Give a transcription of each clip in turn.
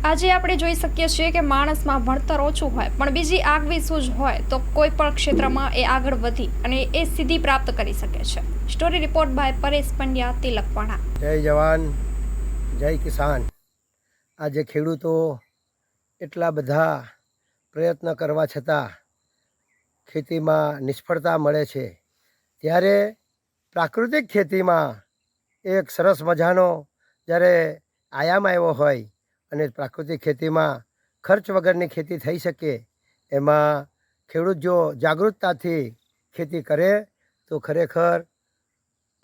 આજે આપણે જોઈ શકીએ છીએ કે માણસમાં ભણતર ઓછું હોય પણ બીજી આગવી સૂઝ હોય તો કોઈ પણ ક્ષેત્રમાં એ આગળ વધી અને એ સિદ્ધિ પ્રાપ્ત કરી શકે છે. Story report by Paresh Pandya, Tilakwada. જય જવાન, જય કિસાન. આજે ખેડૂતો એટલા બધા પ્રયત્ન કરવા છતાં ખેતીમાં નિષ્ફળતા મળે છે, ત્યારે પ્રાકૃતિક ખેતીમાં એક સરસ મજાનો જ્યારે આયામ આવ્યો હોય અને પ્રાકૃતિક ખેતીમાં ખર્ચ વગરની ખેતી થઈ શકે, એમાં ખેડૂત જો જાગૃતતાથી ખેતી કરે તો ખરેખર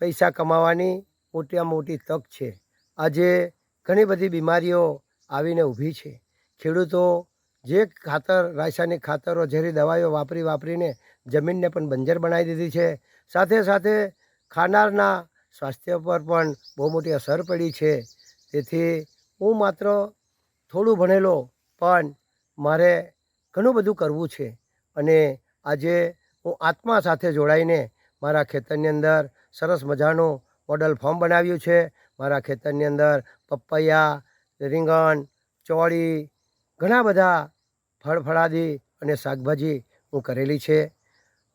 પૈસા કમાવાની મોટામાં મોટી તક છે. આજે ઘણી બધી બીમારીઓ આવીને ઊભી છે. ખેડૂતો જે ખાતર, રાસાયણિક ખાતરો, ઝેરી દવાઈઓ વાપરીને જમીનને પણ બંજર બનાવી દીધી છે. સાથે સાથે ખાનારના સ્વાસ્થ્ય પર પણ બહુ મોટી અસર પડી છે. તેથી હું માત્ર થોડું ભણેલો પણ મારે ઘણું બધું કરવું છે અને આજે હું આત્મા સાથે જોડાઈને મારા ખેતરની અંદર સરસ મજાનું મોડલ ફોર્મ બનાવ્યું છે. મારા ખેતરની અંદર પપૈયા, રીંગણ, ચોળી, ઘણા બધા ફળફળાદી અને શાકભાજી હું કરેલી છે.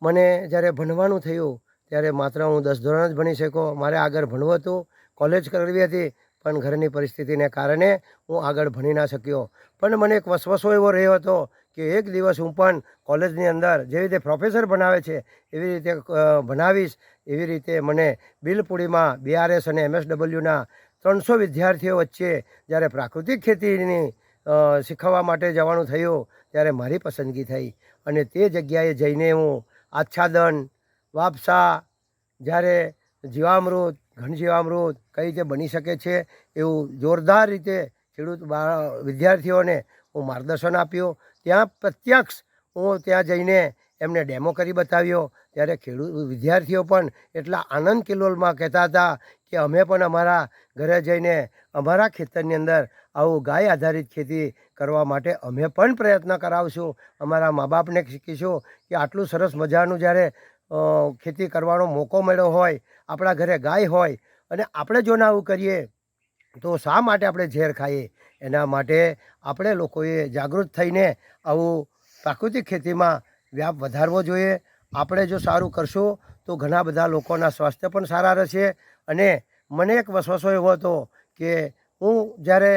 મને જ્યારે ભણવાનું થયું ત્યારે માત્ર હું 10 ધોરણ જ ભણી શક્યો. મારે આગળ ભણવું હતું, કોલેજ કરવી હતી, પણ ઘરની પરિસ્થિતિને કારણે હું આગળ ભણી ના શક્યો. પણ મને એક વસવસો એવો રહ્યો હતો કે એક દિવસ હું પણ કોલેજની અંદર જેવી રીતે પ્રોફેસર બનાવે છે એવી રીતે ભણાવીશ. એવી રીતે મને બિલપુડીમાં BRS અને MSWના 300 વિદ્યાર્થીઓ વચ્ચે જ્યારે પ્રાકૃતિક ખેતીની શીખવવા માટે જવાનું થયું ત્યારે મારી પસંદગી થઈ અને તે જગ્યાએ જઈને હું આચ્છાદન, વાપસા, જ્યારે જીવામૃત, ઘન જીવામૃત કઈ રીતે બની શકે છે એવું જોરદાર રીતે ખેડૂત વિદ્યાર્થીઓને હું માર્ગદર્શન આપ્યું. ત્યાં પ્રત્યક્ષ હું ત્યાં જઈને એમને ડેમો કરી બતાવ્યો. ત્યારે ખેડૂત વિદ્યાર્થીઓ પણ એટલા આનંદ કિલ્લોલમાં કહેતા હતા કે અમે પણ અમારા ઘરે જઈને અમારા ખેતરની અંદર આવું ગાય આધારિત ખેતી કરવા માટે અમે પણ પ્રયત્ન કરાવશું. અમારા મા બાપને શીખીશું કે આટલું સરસ મજાનું જ્યારે ખેતી કરવાનો મોકો મળ્યો હોય, આપણા ઘરે ગાય હોય અને આપણે જો ના આવું કરીએ તો શા માટે આપણે ઝેર ખાઈએ? એના માટે આપણે લોકોએ જાગૃત થઈને આવું પ્રાકૃતિક ખેતીમાં વ્યાપ વધારવો જોઈએ. આપણે જો સારું કરશું તો ઘણા બધા લોકોના સ્વાસ્થ્ય પણ સારા રહેશે. અને મને એક વસવસો એવો હતો કે હું જ્યારે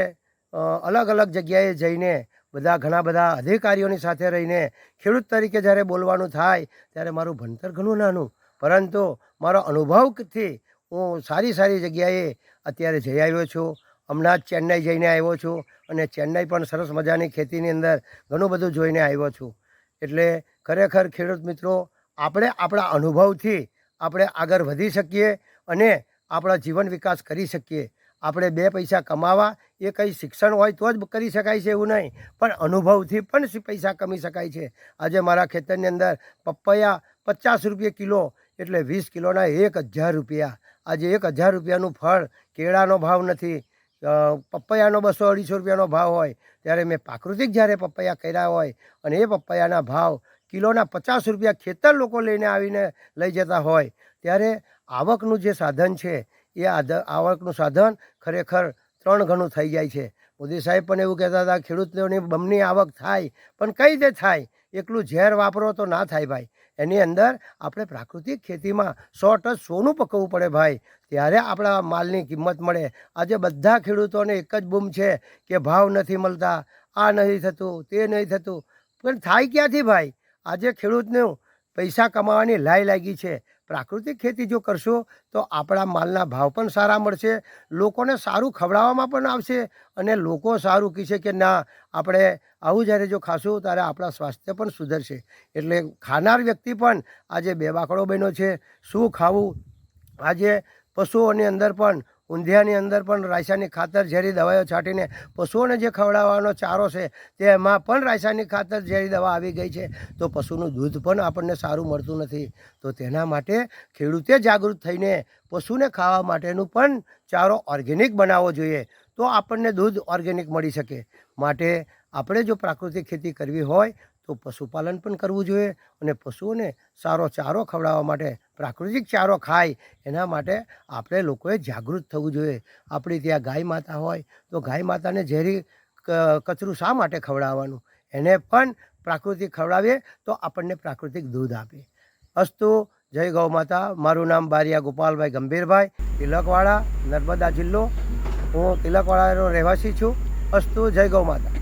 અલગ અલગ જગ્યાએ જઈને ઘણા બધા અધિકારીઓની સાથે રહીને ખેડૂત તરીકે જ્યારે બોલવાનું થાય ત્યારે મારું ભણતર ઘણું નાનું, પરંતુ મારો અનુભવથી હું સારી જગ્યાએ અત્યારે જઈ આવ્યો છું. હમણાં જ ચેન્નઈ જઈને આવ્યો છું અને ચેન્નઈ પણ સરસ મજાની ખેતીની અંદર ઘણું બધું જોઈને આવ્યો છું. એટલે ખરેખર ખેડૂત મિત્રો, આપણે આપણા અનુભવથી આપણે આગળ વધી શકીએ અને આપણા જીવન વિકાસ કરી શકીએ. આપણે 2 પૈસા કમાવા એ કંઈ શિક્ષણ હોય તો જ કરી શકાય છે એવું નહીં, પણ અનુભવથી પણ પૈસા કમાઈ શકાય છે. આજે મારા ખેતરની અંદર પપૈયા 50 રૂપિયા કિલો, એટલે 20 કિલોના 1000 રૂપિયા. આજે 1000 રૂપિયાનું ફળ, કેળાનો ભાવ નથી, પપૈયાનો 200-250 રૂપિયાનો ભાવ હોય, ત્યારે મેં પ્રાકૃતિક જ્યારે પપૈયા કર્યા હોય અને એ પપૈયાના ભાવ કિલોના 50 રૂપિયા ખેતર લોકો લઈને આવીને લઈ જતા હોય, ત્યારે આવકનું જે સાધન છે એ આવકનું સાધન ખરેખર 3 ગણું થઈ જાય છે. મોદી સાહેબ પણ એવું કહેતા હતા ખેડૂતોની બમણી આવક થાય, પણ કઈ રીતે થાય? એકલું ઝેર વાપરો તો ના થાય ભાઈ. એની અંદર આપણે પ્રાકૃતિક ખેતીમાં 100% સોનું પકવવું પડે ભાઈ, ત્યારે આપણા માલની કિંમત મળે. આજે બધા ખેડૂતોને એક જ બૂમ છે કે ભાવ નથી મળતા, આ નથી થતું, તે નહીં થતું, પણ થાય ક્યાંથી ભાઈ? આજે ખેડૂતને પૈસા કમાવાની લાઈ લાગી છે. પ્રાકૃતિક ખેતી જો કરશો તો આપણા માલના ભાવ પણ સારા મળશે, લોકોને સારું ખવડાવવામાં પણ આવશે અને લોકો સારું કહેશે કે ના, આપણે આવું જ્યારે જો ખાશું ત્યારે આપણા સ્વાસ્થ્ય પણ સુધરશે. એટલે ખાનાર વ્યક્તિ પણ આજે બેબાકડો બન્યો છે. શું ખાવું? આજે પશુઓની અંદર પણ, ઊંધિયાની અંદર પણ રાસાયણિક ખાતર, ઝેરી દવાઈઓ છાંટીને પશુઓને જે ખવડાવવાનો ચારો છે તેમાં પણ રાસાયણિક ખાતર, ઝેરી દવા આવી ગઈ છે. તો પશુનું દૂધ પણ આપણને સારું મળતું નથી. તો તેના માટે ખેડૂતે જાગૃત થઈને પશુને ખાવા માટેનું પણ ચારો ઓર્ગેનિક બનાવવો જોઈએ, તો આપણને દૂધ ઓર્ગેનિક મળી શકે. માટે આપણે જો પ્રાકૃતિક ખેતી કરવી હોય તો પશુપાલન પણ કરવું જોઈએ અને પશુઓને સારો ચારો ખવડાવવા માટે, પ્રાકૃતિક ચારો ખાય એના માટે આપણે લોકોએ જાગૃત થવું જોઈએ. આપણી ત્યાં ગાય માતા હોય તો ગાય માતાને ઝેરી કચરું શા માટે ખવડાવવાનું? એને પણ પ્રાકૃતિક ખવડાવીએ તો આપણને પ્રાકૃતિક દૂધ આપે. અસ્તુ. જય ગૌ માતા. મારું નામ બારિયા ગોપાલભાઈ ગંભીરભાઈ, તિલકવાડા, નર્મદા જિલ્લો. હું તિલકવાડાનો રહેવાસી છું. અસ્તુ. જય ગૌ માતા.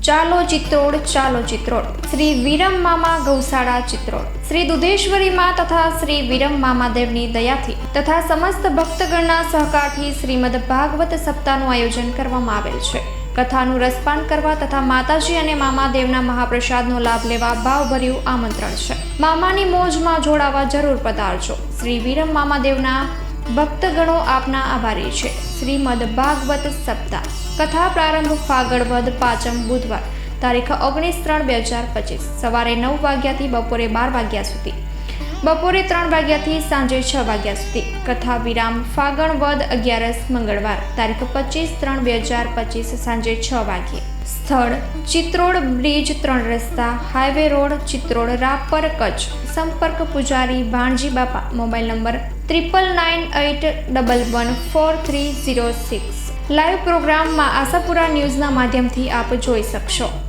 ચાલો ચિત્રોડ, ચાલો ચિત્રોડ. શ્રી વિરમ મામા ગૌશાળા ચિત્રોડ. શ્રી દુધેશ્વરી માં તથા શ્રી વિરમ મામાદેવની દયાથી તથા સમસ્ત ભક્તગણના સહકારથી શ્રીમદ ભાગવત સપ્તાહનું આયોજન કરવામાં આવેલ છે. કથાનું રસપાન કરવા તથા માતાજી અને મામાદેવના મહાપ્રસાદનો લાભ લેવા ભાવભર્યું આમંત્રણ છે. મામાની મોજમાં જોડાવા જરૂર પધારજો. શ્રી વિરમ મામાદેવના ભક્તગણો આપના આભારી છે. શ્રીમદ ભાગવત સપ્તાહ. કથા પ્રારંભ ફાગણ વદ 5મ બુધવાર તારીખ 19/3/2025 સવારે 9 વાગ્યાથી બપોરે 12 વાગ્યા સુધી, બપોરે 3 વાગ્યાથી સાંજે 6 વાગ્યા સુધી. કથા વિરામ ફાગણ વદ 11 મંગળવાર તારીખ 25/3/2025 સાંજે 6 વાગ્યે. સ્થળ ચિત્રોડ બ્રિજ 3 રસ્તા, હાઈવે રોડ, ચિત્રોડ, રાપર, કચ્છ. સંપર્ક પૂજારી ભાણજી બાપા. Mobile number 9998114306. લાઈવ પ્રોગ્રામમાં આશાપુરા ન્યૂઝના માધ્યમથી આપ જોઈ શકશો.